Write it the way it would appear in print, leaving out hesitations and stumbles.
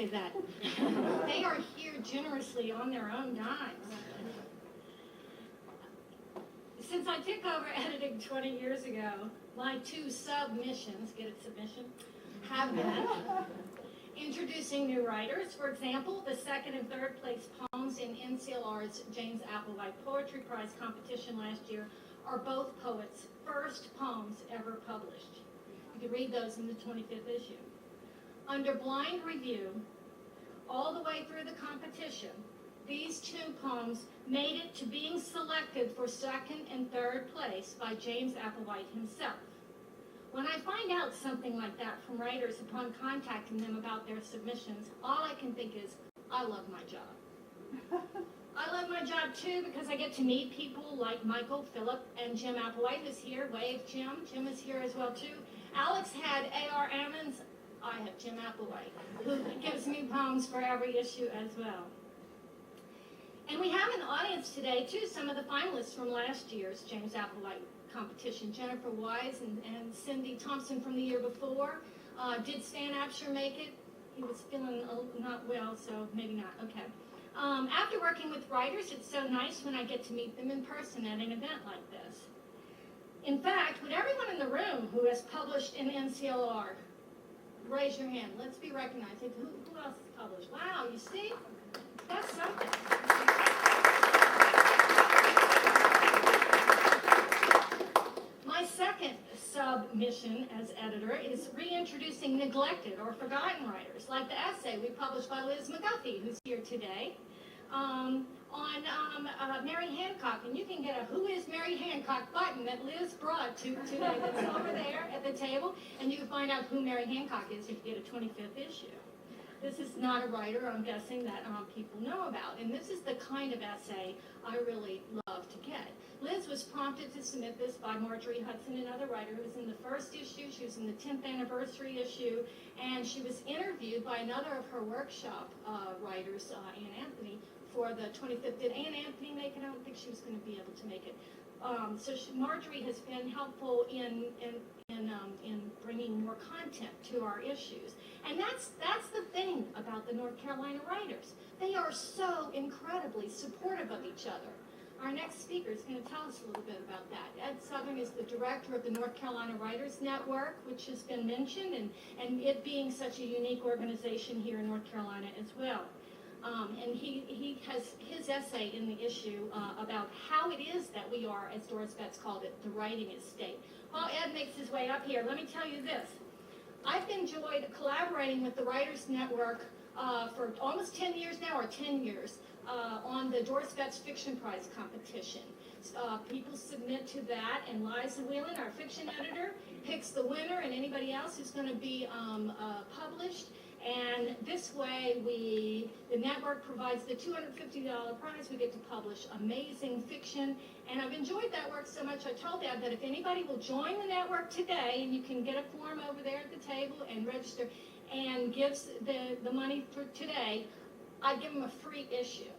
say that. They are here generously on their own dimes. Since I took over editing 20 years ago, my two submissions, get it, submission, have been introducing new writers. For example, the second and third place poems in NCLR's James Applewhite Poetry Prize competition last year are both poets' first poems ever published. You can read those in the 25th issue. Under blind review, all the way through the competition, these two poems made it to being selected for second and third place by James Applewhite himself. When I find out something like that from writers upon contacting them about their submissions, all I can think is, I love my job. I love my job too because I get to meet people like Michael, Philip, and Jim Applewhite is here. Wave, Jim. Jim is here as well too. Alex had A.R. Ammons. I have Jim Applewhite, who gives me poems for every issue as well. And we have in the audience today too some of the finalists from last year's James Applewhite competition. Jennifer Wise and Cindy Thompson from the year before. Did Stan Apsher make it? He was feeling not well, so maybe not. Okay. After working with writers, it's so nice when I get to meet them in person at an event like this. In fact, would everyone in the room who has published in NCLR raise your hand? Let's be recognized. Who else has published? Wow, you see? That's something. My second submission as editor is reintroducing neglected or forgotten writers, like the essay we published by Liz McGuffey, who's here today, on Mary Hancock. And you can get a Who is Mary Hancock button that Liz brought to today that's over there at the table, and you can find out who Mary Hancock is if you get a 25th issue. This is not a writer, I'm guessing, that people know about. And this is the kind of essay I really love to get. Liz was prompted to submit this by Marjorie Hudson, another writer who was in the first issue. She was in the 10th anniversary issue. And she was interviewed by another of her workshop writers, Ann Anthony, for the 25th. Did Ann Anthony make it? I don't think she was going to be able to make it. Marjorie has been helpful in bringing more content to our issues. And that's the thing about the North Carolina writers. They are so incredibly supportive of each other. Our next speaker is going to tell us a little bit about that. Ed Southern is the director of the North Carolina Writers Network, which has been mentioned, and it being such a unique organization here in North Carolina as well. And he has his essay in the issue about how it is that we are, as Doris Betts called it, the writing estate. While Ed makes his way up here, let me tell you this. I've enjoyed collaborating with the Writers Network for almost 10 years now, or 10 years, on the Doris Betts Fiction Prize competition. People submit to that, and Liza Whelan, our fiction editor, picks the winner and anybody else who's going to be published. And this way, the network provides the $250 prize. We get to publish amazing fiction. And I've enjoyed that work so much, I told Dad that if anybody will join the network today, and you can get a form over there at the table and register, and gives the money for today, I'd give them a free issue.